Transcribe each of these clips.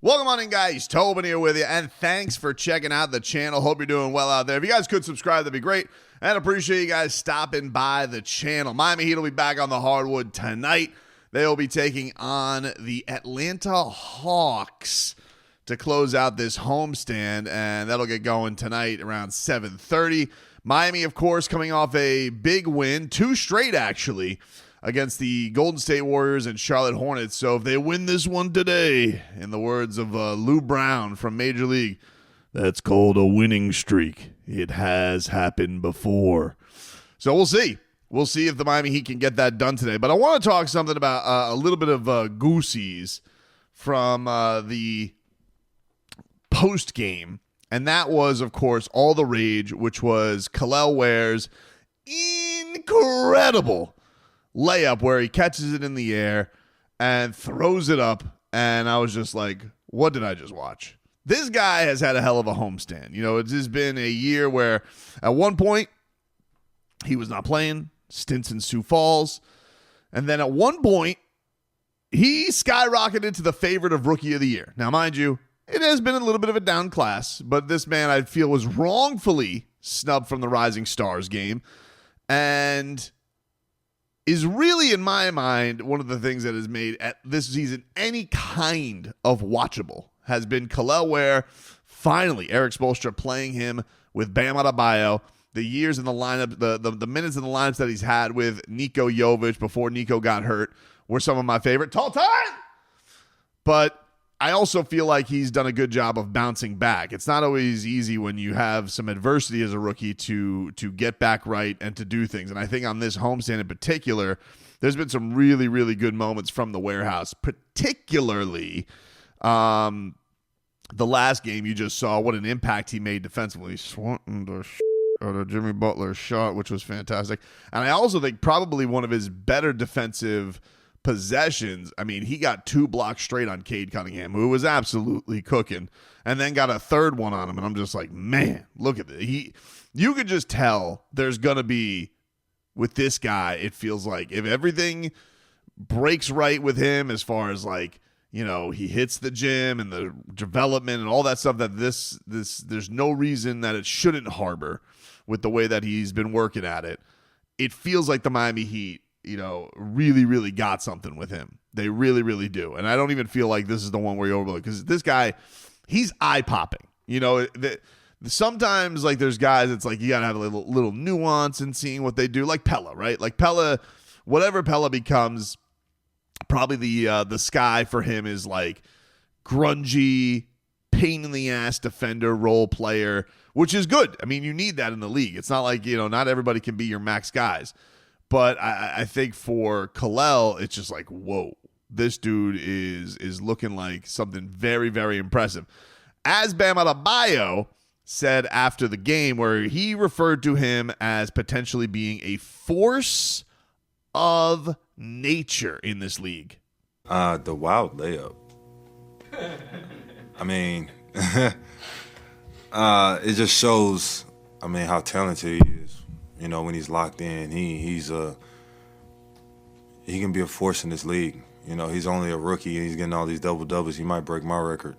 Welcome on in, guys. Tobin here with you, and thanks for checking out the channel. Hope you're doing well out there. If you guys could subscribe, that'd be great, and appreciate you guys stopping by the channel. Miami Heat will be back on the hardwood tonight. They will be taking on the Atlanta Hawks to close out this homestand, and that'll get going tonight around 7:30. Miami, of course, coming off a big win, 2 straight actually, against the Golden State Warriors and Charlotte Hornets. So if they win this one today, in the words of Lou Brown from Major League, that's called a winning streak. It has happened before. So we'll see. We'll see if the Miami Heat can get that done today. But I want to talk something about a little bit of goosies from the post game. And that was, of course, all the rage, which was Kel'el Ware's incredible layup where he catches it in the air and throws it up. And I was just like, what did I just watch? This guy has had a hell of a homestand. You know, it's just been a year where at one point he was not playing, stints in Sioux Falls. And then at one point he skyrocketed to the favorite of Rookie of the Year. Now, mind you, it has been a little bit of a down class, but this man I feel was wrongfully snubbed from the Rising Stars game and is really, in my mind, one of the things that has made at this season any kind of watchable has been Kel'el Ware. Finally, Eric Spoelstra playing him with Bam-Ware. The years in the lineup, the minutes in the lineups that he's had with Niko Jovic before Nico got hurt were some of my favorite. Tall time! But I also feel like he's done a good job of bouncing back. It's not always easy when you have some adversity as a rookie to get back right and to do things. And I think on this homestand in particular, there's been some really, really good moments from the warehouse, particularly the last game you just saw, what an impact he made defensively. Swatting the out of Jimmy Butler's shot, which was fantastic. And I also think probably one of his better defensive possessions. I mean, he got 2 blocks straight on Cade Cunningham, who was absolutely cooking, and then got a third one on him. And I'm just like, man, look at this. You could just tell there's going to be, with this guy, it feels like if everything breaks right with him as far as like, you know, he hits the gym and the development and all that stuff, that this there's no reason that it shouldn't harbor with the way that he's been working at it. It feels like the Miami Heat, you know, really, really got something with him. They really, really do. And I don't even feel like this is the one where you overlook, because this guy, he's eye-popping. You know, sometimes, like, there's guys, it's like you got to have a little nuance in seeing what they do, like Pella, right? Like Pella, whatever Pella becomes, probably the sky for him is like grungy, pain-in-the-ass defender, role player, which is good. I mean, you need that in the league. It's not like, you know, not everybody can be your max guys. But I think for Kel'el, it's just like, whoa, this dude is looking like something very, very impressive. As Bam-Ware said after the game, where he referred to him as potentially being a force of nature in this league. The wild layup. I mean, it just shows, I mean, how talented he is. You know, when he's locked in, he can be a force in this league. You know, he's only a rookie and he's getting all these double doubles. He might break my record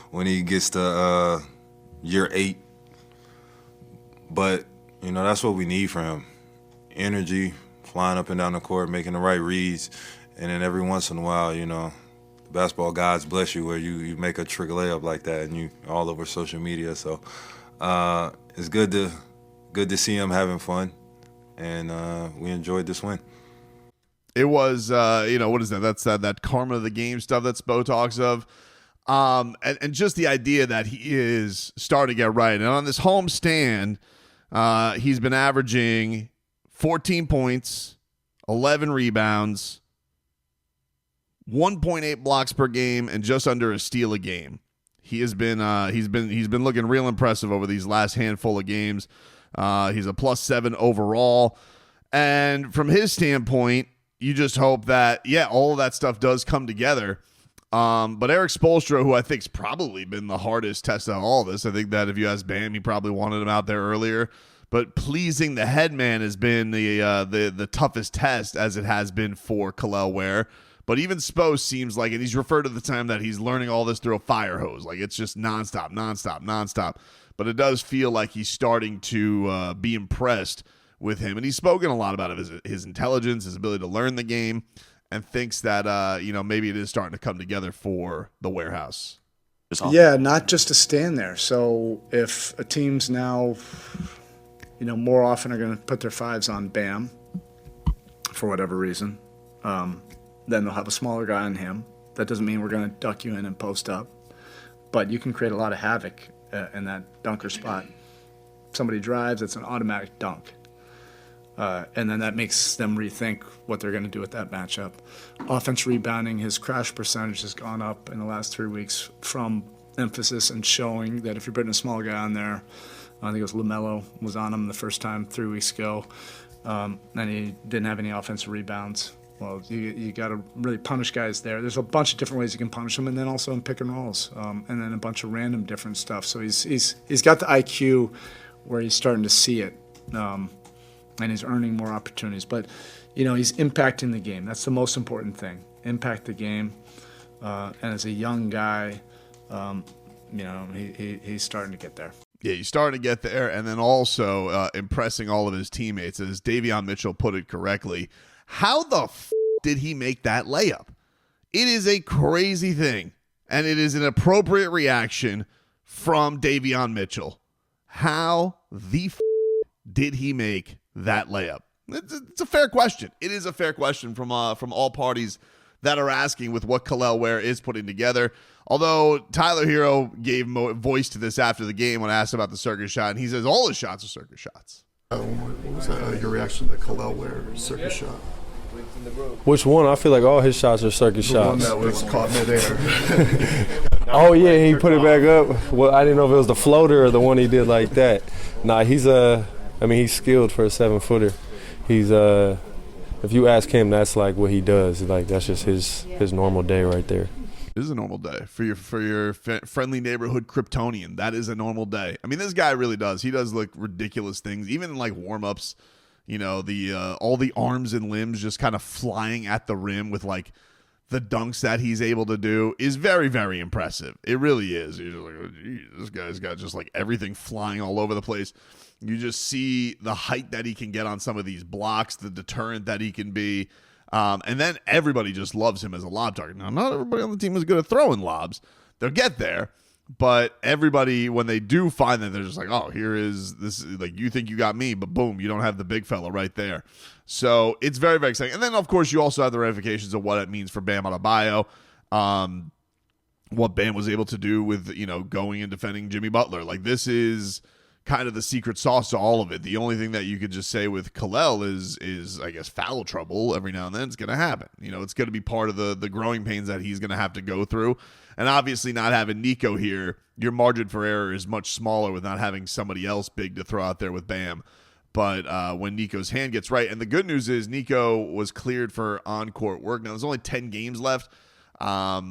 when he gets to year 8. But you know, that's what we need from him: energy, flying up and down the court, making the right reads, and then every once in a while, you know, the basketball gods bless you where you make a trick layup like that, and you all over social media. So it's good to see him having fun, and we enjoyed this win. It was, you know, what is that? That's that karma of the game stuff that Spo talks of. And just the idea that he is starting to get right. And on this home stand, he's been averaging 14 points, 11 rebounds, 1.8 blocks per game, and just under a steal a game. He has been he's been looking real impressive over these last handful of games. He's a +7 overall, and from his standpoint, you just hope that all of that stuff does come together. But Eric Spoelstra, who I think's probably been the hardest test of all this, I think that if you ask Bam, he probably wanted him out there earlier. But pleasing the head man has been the toughest test, as it has been for Kel'el Ware. But even Spo seems like, and he's referred to the time that he's learning all this through a fire hose. Like, it's just nonstop. But it does feel like he's starting to be impressed with him. And he's spoken a lot about his intelligence, his ability to learn the game, and thinks that, maybe it is starting to come together for the warehouse. Yeah, not just to stand there. So if a team's now, more often are going to put their fives on Bam for whatever reason, then they'll have a smaller guy on him. That doesn't mean we're going to duck you in and post up, but you can create a lot of havoc in that dunker spot. Somebody drives, it's an automatic dunk. And then that makes them rethink what they're going to do with that matchup. Offense rebounding, his crash percentage has gone up in the last 3 weeks from emphasis and showing that if you're putting a small guy on there, I think it was LaMelo was on him the first time 3 weeks ago, and he didn't have any offensive rebounds. Well, you got to really punish guys there. There's a bunch of different ways you can punish them, and then also in pick and rolls, and then a bunch of random different stuff. So he's got the IQ where he's starting to see it, and he's earning more opportunities. But he's impacting the game. That's the most important thing. Impact the game, and as a young guy, he's starting to get there. Yeah, he's starting to get there, and then also impressing all of his teammates. As Davion Mitchell put it correctly, how the did he make that layup? It is a crazy thing, and it is an appropriate reaction from Davion Mitchell. How the did he make that layup? It's a fair question. It is a fair question from all parties that are asking with what Kel'el Ware is putting together. Although Tyler Hero gave voice to this after the game when asked about the circus shot, and he says all his shots are circus shots. What was your reaction to the Kel'el Ware circus shot? Which one? I feel like all his shots are circus shots. The one that was caught midair. Oh, yeah, he put it back up. Well, I didn't know if it was the floater or the one he did like that. Nah, he's skilled for a 7-footer. He's if you ask him, that's like what he does. Like, that's just his normal day right there. It is a normal day for your friendly neighborhood Kryptonian. That is a normal day. I mean, this guy really does. He does like ridiculous things, even in like warm-ups. All the arms and limbs just kind of flying at the rim with like the dunks that he's able to do is very, very impressive. It really is. You're just like, oh, geez, this guy's got just like everything flying all over the place. You just see the height that he can get on some of these blocks, the deterrent that he can be. And then everybody just loves him as a lob target. Now, not everybody on the team is good at throwing lobs. They'll get there. But everybody, when they do find that, they're just like, oh, here is this. Like, you think you got me, but boom, you don't have the big fella right there. So it's very, very exciting. And then, of course, you also have the ramifications of what it means for Bam Adebayo. What Bam was able to do with, going and defending Jimmy Butler. Like, this is kind of the secret sauce to all of it. The only thing that you could just say with Kel'el is I guess foul trouble every now and then. It's going to happen. It's going to be part of the growing pains that he's going to have to go through. And obviously not having Nico here, your margin for error is much smaller with not having somebody else big to throw out there with Bam. But when Nico's hand gets right, and the good news is Nico was cleared for on-court work. Now there's only 10 games left. I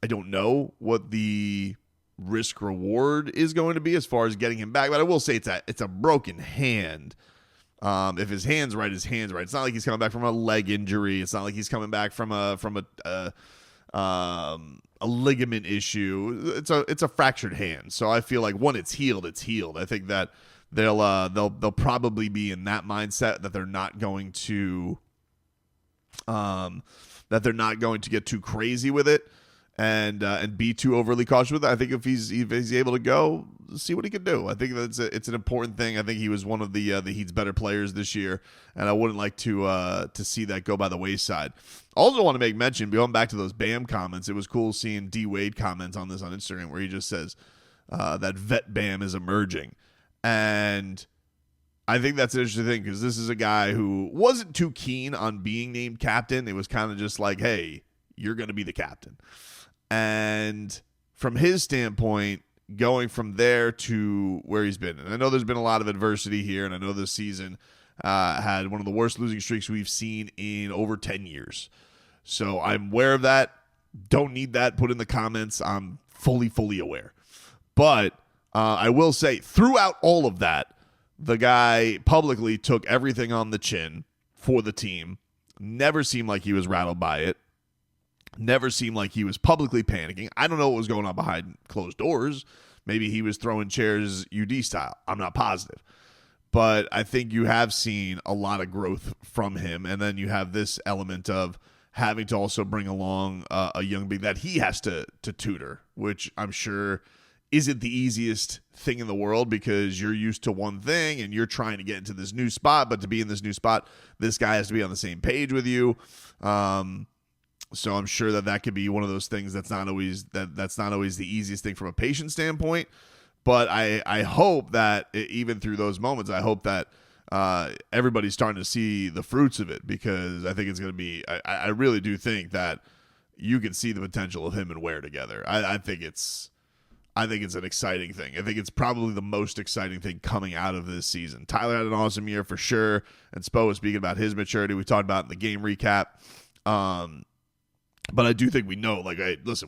don't know what the risk reward is going to be as far as getting him back, but I will say it's a broken hand. If his hand's right, his hand's right. It's not like he's coming back from a leg injury. It's not like he's coming back from a ligament issue. It's a fractured hand. So I feel like when it's healed, it's healed. I think that they'll probably be in that mindset that they're not going to get too crazy with it. And be too overly cautious with it. I think if he's able to go, see what he can do. I think that it's an important thing. I think he was one of the Heat's better players this year, and I wouldn't like to see that go by the wayside. Also want to make mention, going back to those Bam comments, it was cool seeing D Wade comments on this on Instagram where he just says that vet Bam is emerging, and I think that's an interesting thing because this is a guy who wasn't too keen on being named captain. It was kind of just like, hey, you're going to be the captain. And from his standpoint, going from there to where he's been, and I know there's been a lot of adversity here, and I know this season had one of the worst losing streaks we've seen in over 10 years. So I'm aware of that. Don't need that put in the comments. I'm fully aware. But I will say, throughout all of that, the guy publicly took everything on the chin for the team. Never seemed like he was rattled by it. Never seemed like he was publicly panicking. I don't know what was going on behind closed doors. Maybe he was throwing chairs UD style. I'm not positive. But I think you have seen a lot of growth from him. And then you have this element of having to also bring along a young big that he has to tutor, which I'm sure isn't the easiest thing in the world because you're used to one thing and you're trying to get into this new spot. But to be in this new spot, this guy has to be on the same page with you. So I'm sure that could be one of those things that's not always the easiest thing from a patient standpoint. But I hope that even through those moments, I hope that everybody's starting to see the fruits of it, because I think it's going to be. I really do think that you can see the potential of him and Ware together. I think it's an exciting thing. I think it's probably the most exciting thing coming out of this season. Tyler had an awesome year for sure, and Spo was speaking about his maturity. We talked about in the game recap. But I do think we know,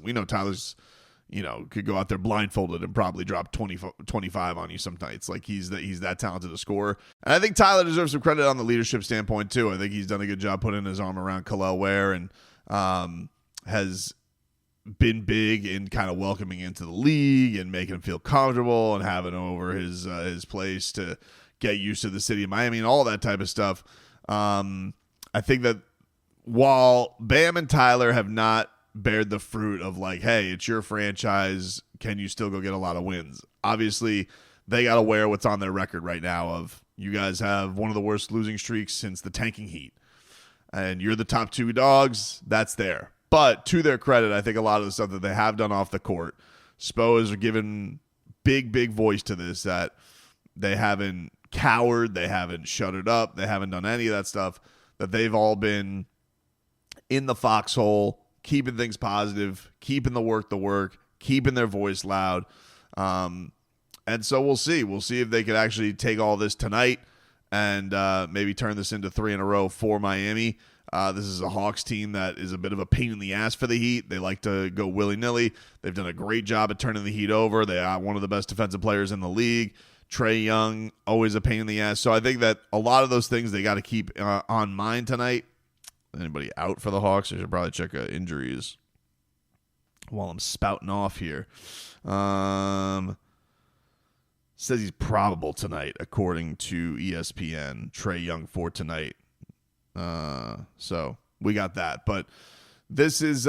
we know Tyler's, could go out there blindfolded and probably drop 25 on you some nights. Like he's that talented a scorer. And I think Tyler deserves some credit on the leadership standpoint too. I think he's done a good job putting his arm around Kel'el Ware and has been big in kind of welcoming into the league and making him feel comfortable and having him over his place to get used to the city of Miami and all that type of stuff. I think that while Bam and Tyler have not bared the fruit of hey, it's your franchise, can you still go get a lot of wins? Obviously, they got to wear what's on their record right now of you guys have one of the worst losing streaks since the tanking heat. And you're the top two dogs, that's there. But to their credit, I think a lot of the stuff that they have done off the court, Spo has given big voice to this, that they haven't cowered, they haven't shut it up, they haven't done any of that stuff, that they've all been in the foxhole, keeping things positive, keeping the work, keeping their voice loud. And so we'll see. We'll see if they could actually take all this tonight and maybe turn this into 3 in a row for Miami. This is a Hawks team that is a bit of a pain in the ass for the Heat. They like to go willy-nilly. They've done a great job at turning the Heat over. They are one of the best defensive players in the league. Trae Young, always a pain in the ass. So I think that a lot of those things they got to keep on mind tonight. Anybody out for the Hawks? I should probably check injuries while I'm spouting off here. Says he's probable tonight, according to ESPN. Trae Young for tonight. So we got that. But this is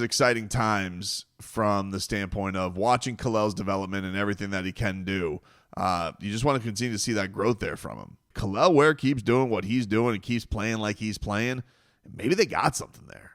exciting times from the standpoint of watching Kel'el's development and everything that he can do. You just want to continue to see that growth there from him. Kel'el Ware keeps doing what he's doing and keeps playing like he's playing. Maybe they got something there.